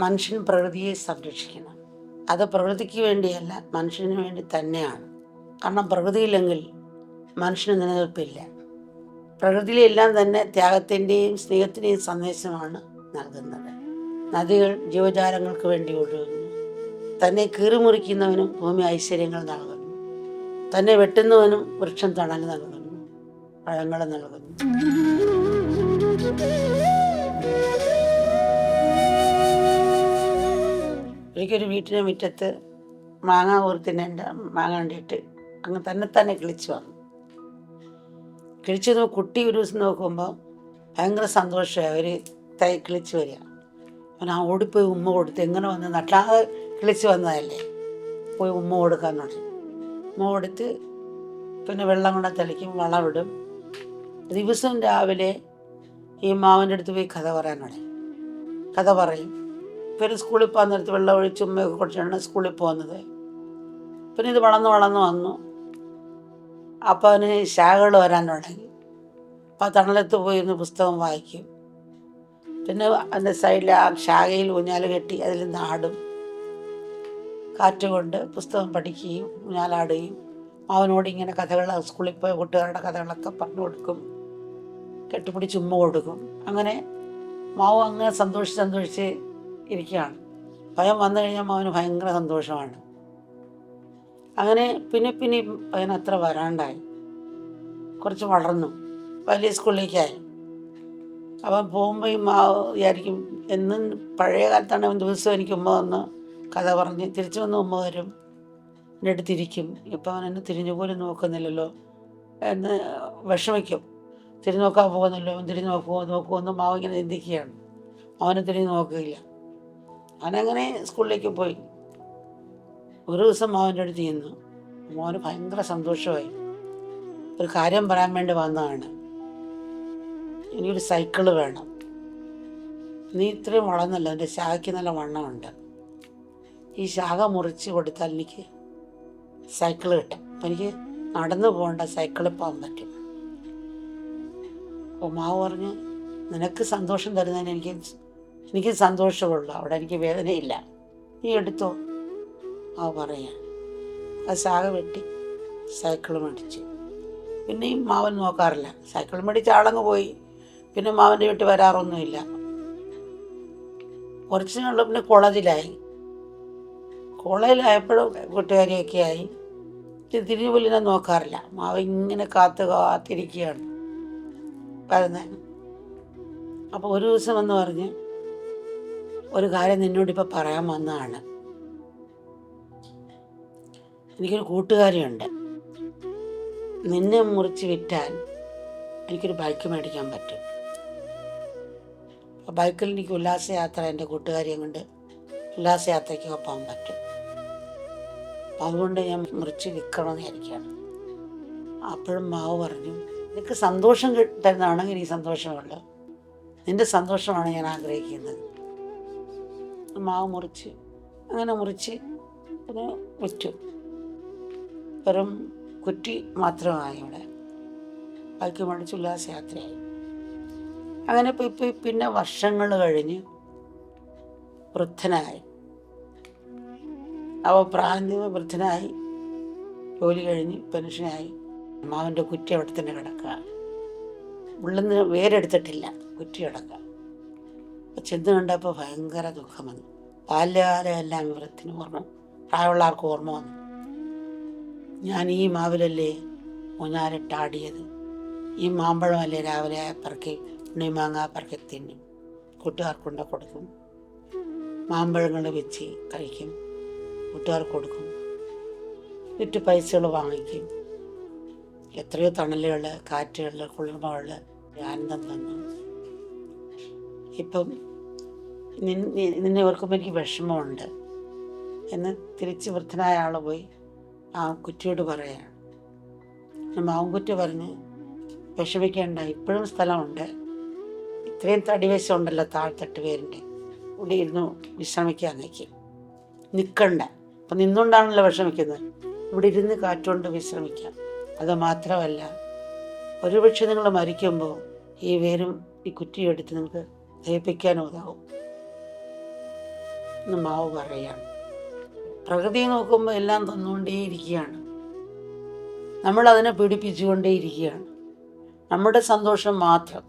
മനുഷ്യൻ പ്രകൃതിയെ സംരക്ഷിക്കണം. അത് പ്രകൃതിക്ക് വേണ്ടിയല്ല, മനുഷ്യന് വേണ്ടി തന്നെയാണ്. കാരണം പ്രകൃതിയില്ലെങ്കിൽ മനുഷ്യന് നിലനിൽപ്പില്ല. പ്രകൃതിയിലെല്ലാം തന്നെ ത്യാഗത്തിൻ്റെയും സ്നേഹത്തിൻ്റെയും സന്ദേശമാണ് നൽകുന്നത്. നദികൾ ജീവജാലങ്ങൾക്ക് വേണ്ടി ഒഴുകുന്നു. തന്നെ കീറിമുറിക്കുന്നവനും ഭൂമി ഐശ്വര്യങ്ങൾ നൽകുന്നു. തന്നെ വെട്ടുന്നവനും വൃക്ഷം തണൽ നൽകുന്നു, പഴങ്ങൾ നൽകുന്നു. ഒരിക്കലൊരു വീട്ടിൻ്റെ മുറ്റത്ത് മാങ്ങ ഊർത്തിൻ്റെ മാങ്ങ കണ്ടിട്ട് അങ്ങ് തന്നെ കിളിച്ചു വന്നു. കിളിച്ചു കുട്ടി ഒരു ദിവസം നോക്കുമ്പോൾ ഭയങ്കര സന്തോഷമായി. ഒരു തൈ കിളിച്ച് വരിക. അവൻ ആ ഓടിപ്പോയി ഉമ്മ കൊടുത്ത്, എങ്ങനെ വന്ന് നട്ടാതെ കിളിച്ച് വന്നതല്ലേ, പോയി ഉമ്മ കൊടുക്കാൻ തുടങ്ങി. ഉമ്മ കൊടുത്ത് പിന്നെ വെള്ളം കൊണ്ട് തെളിക്കും, വളമിടും. ദിവസവും രാവിലെ ഈ മാവൻ്റെ അടുത്ത് പോയി കഥ പറയാൻ തുടങ്ങി. കഥ പറയും. പിന്നെ സ്കൂളിൽ പോകാൻ നേരത്ത് വെള്ളം ഒഴിച്ച് ഉമ്മയൊക്കെ കുടിച്ചാണ് സ്കൂളിൽ പോകുന്നത്. പിന്നെ ഇത് വളർന്ന് വന്നു. അപ്പോൾ അവന് ശാഖകൾ വരാൻ തുടങ്ങി. അപ്പോൾ ആ തണലത്ത് പോയി ഒന്ന് പുസ്തകം വായിക്കും. പിന്നെ അതിൻ്റെ സൈഡിൽ ആ ശാഖയിൽ ഊഞ്ഞാൽ കെട്ടി അതിൽ നാടും. കാറ്റ് കൊണ്ട് പുസ്തകം പഠിക്കുകയും ഊഞ്ഞാലാടുകയും അവനോട് ഇങ്ങനെ കഥകൾ, സ്കൂളിൽ പോയ കൂട്ടുകാരുടെ കഥകളൊക്കെ പറഞ്ഞു കൊടുക്കും. കെട്ടിപ്പിടിച്ച് ഉമ്മ കൊടുക്കും. അങ്ങനെ മാവ് അങ്ങനെ സന്തോഷിച്ച് ഇരിക്കുകയാണ്. ഭയം വന്നു കഴിഞ്ഞാൽ മാവിന് ഭയങ്കര സന്തോഷമാണ്. അങ്ങനെ പിന്നെ പയ്യൻ അത്ര വരാണ്ടായി. കുറച്ച് വളർന്നു, വലിയ സ്കൂളിലേക്കായി. അവൻ പോകുമ്പോൾ ഈ മാവ് വിചാരിക്കും, എന്നും പഴയ കാലത്താണ് അവൻ ദിവസവും എനിക്ക് ഉമ്മ വന്ന് കഥ പറഞ്ഞ് തിരിച്ചു വന്ന് ഉമ്മ വരും, എൻ്റെ അടുത്തിരിക്കും. ഇപ്പം അവൻ എന്നെ തിരിഞ്ഞു പോലും നോക്കുന്നില്ലല്ലോ എന്ന് വിഷമിക്കും. തിരിഞ്ഞു നോക്കാൻ പോകുന്നല്ലോ, അവൻ തിരിഞ്ഞു നോക്കുമോ എന്ന് മാവ് ഇങ്ങനെ ചിന്തിക്കുകയാണ്. അവനെ തിരിഞ്ഞു നോക്കുകയില്ല. അവനങ്ങനെ സ്കൂളിലേക്ക് പോയി. ഒരു ദിവസം മാവൻ്റെ അടുത്ത് ചെന്നു. മോന് ഭയങ്കര സന്തോഷമായി. ഒരു കാര്യം പറയാൻ വേണ്ടി വന്നതാണ്. എനിക്കൊരു സൈക്കിള് വേണം. നീ ഇത്രയും വളർന്നല്ലോ, എൻ്റെ ശാഖയ്ക്ക് നല്ല വണ്ണമുണ്ട്. ഈ ശാഖ മുറിച്ച് കൊടുത്താൽ എനിക്ക് സൈക്കിള് കിട്ടും. അപ്പം എനിക്ക് നടന്നു പോകേണ്ട, സൈക്കിളിൽ പോകാൻ പറ്റും. അപ്പോൾ മാവ് പറഞ്ഞ്, നിനക്ക് സന്തോഷം തരുന്നതിന് എനിക്ക് സന്തോഷമുള്ളൂ, അവിടെ എനിക്ക് വേദനയില്ല, നീ എടുത്തോ. മാവ് പറയുക. ആ ശാഖ വെട്ടി സൈക്കിൾ മേടിച്ചു. പിന്നെയും മാവൻ നോക്കാറില്ല. സൈക്കിൾ മേടിച്ച് ആളങ്ങ് പോയി. പിന്നെ മാവൻ്റെ വീട്ടിൽ വരാറൊന്നുമില്ല. കുറച്ച് നാൾ പിന്നെ കോളേജിലായപ്പോഴും കൂട്ടുകാരിയൊക്കെ ആയി. തിരിഞ്ഞു പോലിനെ നോക്കാറില്ല. മാവ് ഇങ്ങനെ കാത്തിരിക്കുകയാണ് വരുന്നതിന്. അപ്പോൾ ഒരു ദിവസം എന്ന് പറഞ്ഞ്, ഒരു കാര്യം നിന്നോടിപ്പോൾ പറയാൻ വന്നതാണ്. എനിക്കൊരു കൂട്ടുകാരിയുണ്ട്. നിന്നെ മുറിച്ച് വിറ്റാൽ എനിക്കൊരു ബൈക്ക് മേടിക്കാൻ പറ്റും. അപ്പോൾ ബൈക്കിൽ എനിക്ക് ഉല്ലാസയാത്ര, എൻ്റെ കൂട്ടുകാരിയെ കൊണ്ട് ഉല്ലാസയാത്രയ്ക്കൊക്കെ പോകാൻ പറ്റും. അപ്പം അതുകൊണ്ട് ഞാൻ മുറിച്ച് വിൽക്കണമെന്ന് വിചാരിക്കുകയാണ്. അപ്പോഴും മാവ് പറഞ്ഞു, നിനക്ക് സന്തോഷം തരുന്നതാണെങ്കിൽ എനിക്ക് സന്തോഷമുള്ളൂ, നിൻ്റെ സന്തോഷമാണ് ഞാൻ ആഗ്രഹിക്കുന്നത്. മാവ് മുറിച്ച് പിന്നെ വിറ്റു. വെറും കുറ്റി മാത്രമായി. ഇവിടെ ബൈക്ക് മേടിച്ച് ഉല്ലാസയാത്രയായി. അങ്ങനെ പിന്നെ വർഷങ്ങൾ കഴിഞ്ഞ് വൃദ്ധനായി. വൃദ്ധനായി, ജോലി കഴിഞ്ഞ് പെൻഷനായി. മാവിൻ്റെ കുറ്റി അവിടെ തന്നെ കിടക്കുക. ഉള്ളിൽ നിന്ന് വേരെടുത്തിട്ടില്ല, കുറ്റി കിടക്കുക. ചെന്ന് കണ്ടപ്പോൾ ഭയങ്കര ദുഃഖം വന്നു. ബാല്യകാലം എല്ലാം വൃദ്ധന് ഓർമ്മ, പ്രായമുള്ള ആർക്കും ഓർമ്മ വന്നു. ഞാൻ ഈ മാവിലല്ലേ ഊഞ്ഞാലിട്ടാടിയത്, ഈ മാമ്പഴമല്ലേ രാവിലെ പറക്കി ഉണ്ണിമാങ്ങ പറക്കി തിന്നും, കൂട്ടുകാർക്കൊണ്ട് കൊടുക്കും, മാമ്പഴങ്ങൾ വെച്ച് കഴിക്കും, കൂട്ടുകാർക്ക് കൊടുക്കും, വിറ്റ് പൈസകൾ വാങ്ങിക്കും. എത്രയോ തണലുകൾ, കാറ്റുകൾ, കുളിർമകൾ ആനന്ദം തന്നു. ഇപ്പം നിന്നെ ഓർക്കുമ്പോൾ എനിക്ക് വിഷമമുണ്ട് എന്ന് തിരിച്ച് വൃദ്ധനായ ആൾ പോയി ആ കുറ്റിയോട് പറയാണ്. മാവുംകുറ്റി പറഞ്ഞ്, വിഷമിക്കേണ്ട, ഇപ്പോഴും സ്ഥലമുണ്ട്, ഇത്രയും തടിവശം ഉണ്ടല്ലോ താഴ്ത്തട്ട് പേരിൻ്റെ, ഇവിടെ ഇരുന്ന് വിശ്രമിക്കാൻ നിൽക്കണ്ട. അപ്പം നിന്നുകൊണ്ടാണല്ലോ വിഷമിക്കുന്നത്, ഇവിടെ ഇരുന്ന് കാറ്റുകൊണ്ട് വിശ്രമിക്കാം. അത് മാത്രമല്ല, ഒരുപക്ഷെ നിങ്ങൾ മരിക്കുമ്പോൾ ഈ വേരും ഈ കുറ്റിയും എടുത്ത് നിങ്ങൾക്ക് ദഹിപ്പിക്കാനും ഇതാവും. എന്ന് മാവ് പറയുകയാണ്. പ്രകൃതി നോക്കുമ്പോൾ എല്ലാം തന്നുകൊണ്ടേയിരിക്കുകയാണ്, നമ്മളതിനെ പീഡിപ്പിച്ചുകൊണ്ടേയിരിക്കുകയാണ്. നമ്മുടെ സന്തോഷം മാത്രം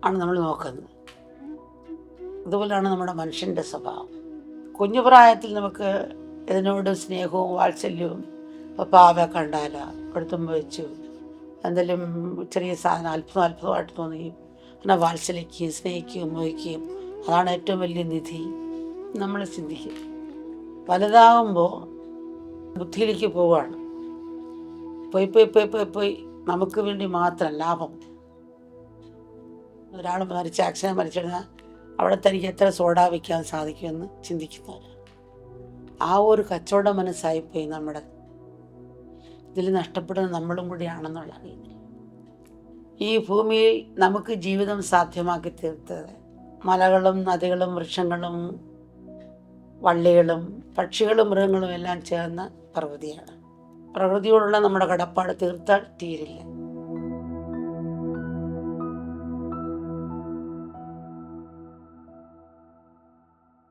ആണ് നമ്മൾ നോക്കുന്നത്. അതുപോലെയാണ് നമ്മുടെ മനുഷ്യൻ്റെ സ്വഭാവം. കുഞ്ഞു പ്രായത്തിൽ നമുക്ക് ഇതിനോട് സ്നേഹവും വാത്സല്യവും, ഇപ്പോൾ പാവ കണ്ടാല എടുത്തുമ്പോൾ വെച്ചു എന്തെങ്കിലും ചെറിയ സാധനം അത്ഭുതമായിട്ട് തോന്നുകയും അങ്ങനെ വാത്സല്യക്കുകയും സ്നേഹിക്കുകയും മോഹിക്കുകയും, അതാണ് ഏറ്റവും വലിയ നിധി. നമ്മൾ ചിന്തിക്കും വലുതാകുമ്പോൾ ബുദ്ധിയിലേക്ക് പോവുകയാണ്. പോയി പോയി പോയി പോയി പോയി നമുക്ക് വേണ്ടി മാത്രം ലാഭം. ഒരാൾ ആക്സിഡൻറ്റ് മരിച്ചിരുന്നാൽ അവിടെ തനിക്ക് എത്ര സോഡ വയ്ക്കാൻ സാധിക്കുമെന്ന് ചിന്തിക്കുന്നവർ. ആ ഒരു കച്ചവട മനസ്സായിപ്പോയി നമ്മുടെ. ഇതിൽ നഷ്ടപ്പെടുന്നത് നമ്മളും കൂടിയാണെന്നുള്ള രീതിയിൽ ഈ ഭൂമിയിൽ നമുക്ക് ജീവിതം സാധ്യമാക്കി തീർത്തത് മലകളും നദികളും വൃക്ഷങ്ങളും വള്ളികളും പക്ഷികളും മൃഗങ്ങളും എല്ലാം ചേർന്ന പ്രകൃതിയാണ്. പ്രകൃതിയോടുള്ള നമ്മുടെ കടപ്പാട് തീർത്താൽ തീരില്ല.